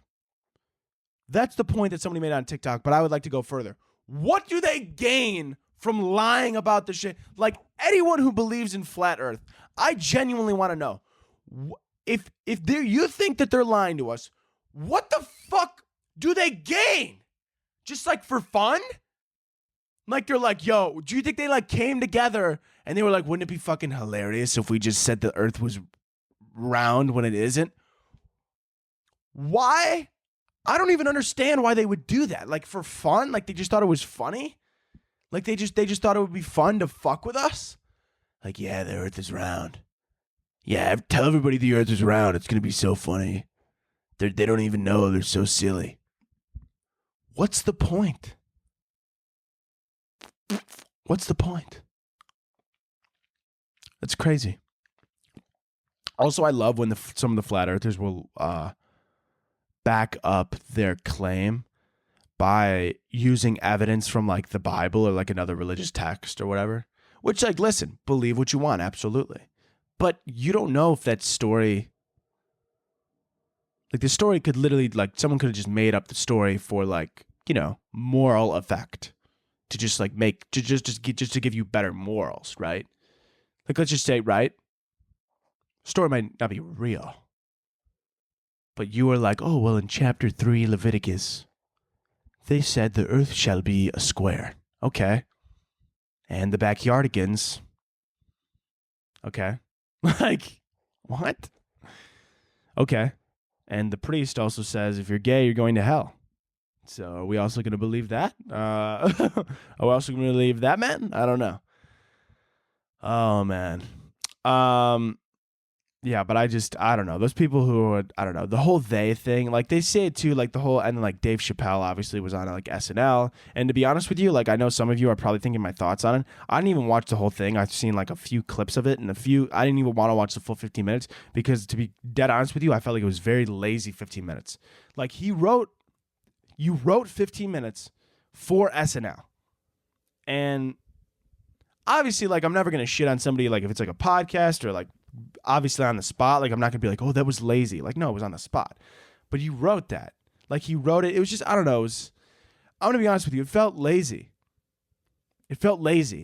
That's the point that somebody made on TikTok, but I would like to go further. What do they gain from lying about the shape? Like, anyone who believes in flat earth, I genuinely want to know. If you think that they're lying to us, what the fuck do they gain? Just like for fun? Like they're like, yo, do you think they like came together and they were like, wouldn't it be fucking hilarious if we just said the earth was round when it isn't? Why? I don't even understand why they would do that. Like for fun? Like they just thought it was funny? Like they just thought it would be fun to fuck with us? Like, yeah, the earth is round. Yeah, tell everybody the earth is round. It's going to be so funny. They don't even know. They're so silly. What's the point? What's the point? That's crazy. Also, I love when some of the flat earthers will back up their claim by using evidence from like the Bible or like another religious text or whatever. Which, like, listen, believe what you want, absolutely. But you don't know if that story, like the story could literally, like someone could have just made up the story for like, you know, moral effect to just like make, just to give you better morals, right? Like let's just say, right? Story might not be real. But you were like, oh, well, in chapter 3 Leviticus, they said the earth shall be a square. Okay. and the backyardigans. Okay. Like, what? Okay. And the priest also says, if you're gay, you're going to hell. So are we also going to believe that? Are we also going to believe that, man? I don't know. Oh, man. Yeah, but I don't know. Those people who are, I don't know, the whole they thing, like they say it too, like the whole, and then like Dave Chappelle obviously was on like SNL. And to be honest with you, like I know some of you are probably thinking my thoughts on it. I didn't even watch the whole thing. I've seen like a few clips of it and I didn't even want to watch the full 15 minutes because to be dead honest with you, I felt like it was very lazy 15 minutes. Like you wrote 15 minutes for SNL. And obviously, like I'm never going to shit on somebody like if it's like a podcast or like obviously on the spot. Like I'm not gonna be like, oh, that was lazy. Like no, it was on the spot. But you wrote that. Like he wrote it. It was just, I don't know. I'm gonna be honest with you. It felt lazy.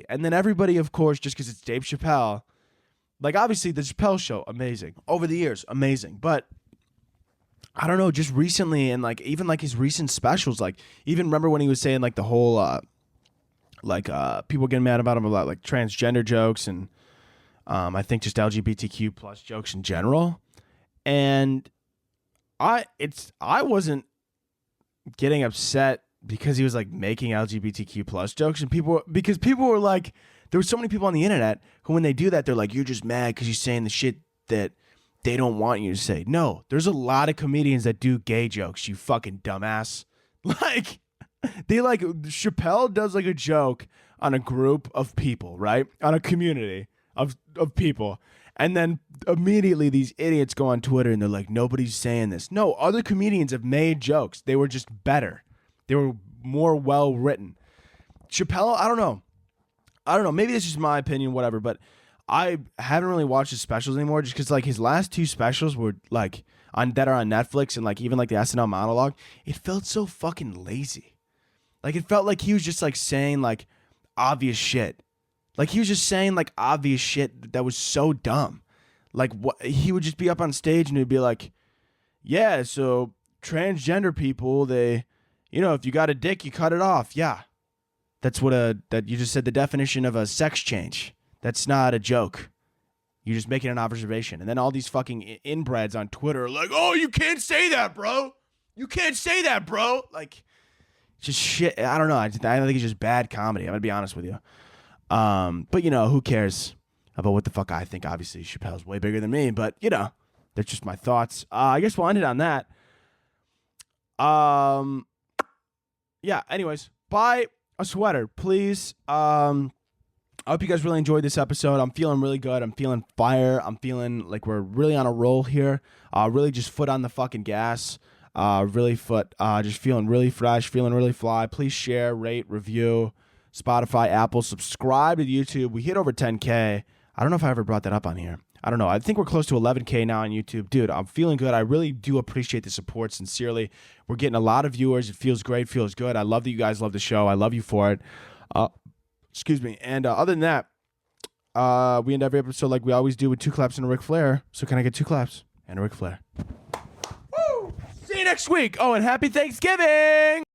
And then everybody, of course, just because it's Dave Chappelle, like obviously the Chappelle Show, amazing. Over the years, amazing. But I don't know, just recently and like even like his recent specials, like even remember when he was saying like the whole people getting mad about him about like transgender jokes and I think just LGBTQ plus jokes in general. And I wasn't getting upset because he was like making LGBTQ plus jokes and people were like, there were so many people on the internet who when they do that, they're like, you're just mad because you're saying the shit that they don't want you to say. No, there's a lot of comedians that do gay jokes, you fucking dumbass. Like they like Chappelle does like a joke on a group of people, right? On a community of people. And then immediately these idiots go on Twitter and they're like, nobody's saying this. No, other comedians have made jokes. They were just better. They were more well written. Chappelle, I don't know. Maybe this is my opinion, whatever, but I haven't really watched his specials anymore just because like his last two specials were like that are on Netflix and like even like the SNL monologue. It felt so fucking lazy. Like it felt like he was just like saying like obvious shit. Like he was just saying like obvious shit that was so dumb. Like what he would just be up on stage and he'd be like, yeah, so transgender people, they, you know, if you got a dick, you cut it off. Yeah. That's what that you just said the definition of a sex change. That's not a joke. You're just making an observation. And then all these fucking inbreds on Twitter are like, oh, you can't say that, bro. You can't say that, bro. Like just shit. I don't know. I think it's just bad comedy. I'm going to be honest with you. But you know, who cares about what the fuck I think? Obviously, Chappelle's way bigger than me, but you know, that's just my thoughts. I guess we'll end it on that. Yeah, anyways, buy a sweater, please. I hope you guys really enjoyed this episode. I'm feeling really good. I'm feeling fire. I'm feeling like we're really on a roll here. Really just foot on the fucking gas. Just feeling really fresh, feeling really fly. Please share, rate, review. Spotify, Apple, subscribe to YouTube. We hit over 10K. I don't know if I ever brought that up on here. I don't know. I think we're close to 11K now on YouTube. Dude, I'm feeling good. I really do appreciate the support, sincerely. We're getting a lot of viewers. It feels great, feels good. I love that you guys love the show. I love you for it. Excuse me. And other than that, we end every episode like we always do with 2 claps and a Ric Flair. So can I get 2 claps and a Ric Flair? Woo! See you next week. Oh, and happy Thanksgiving!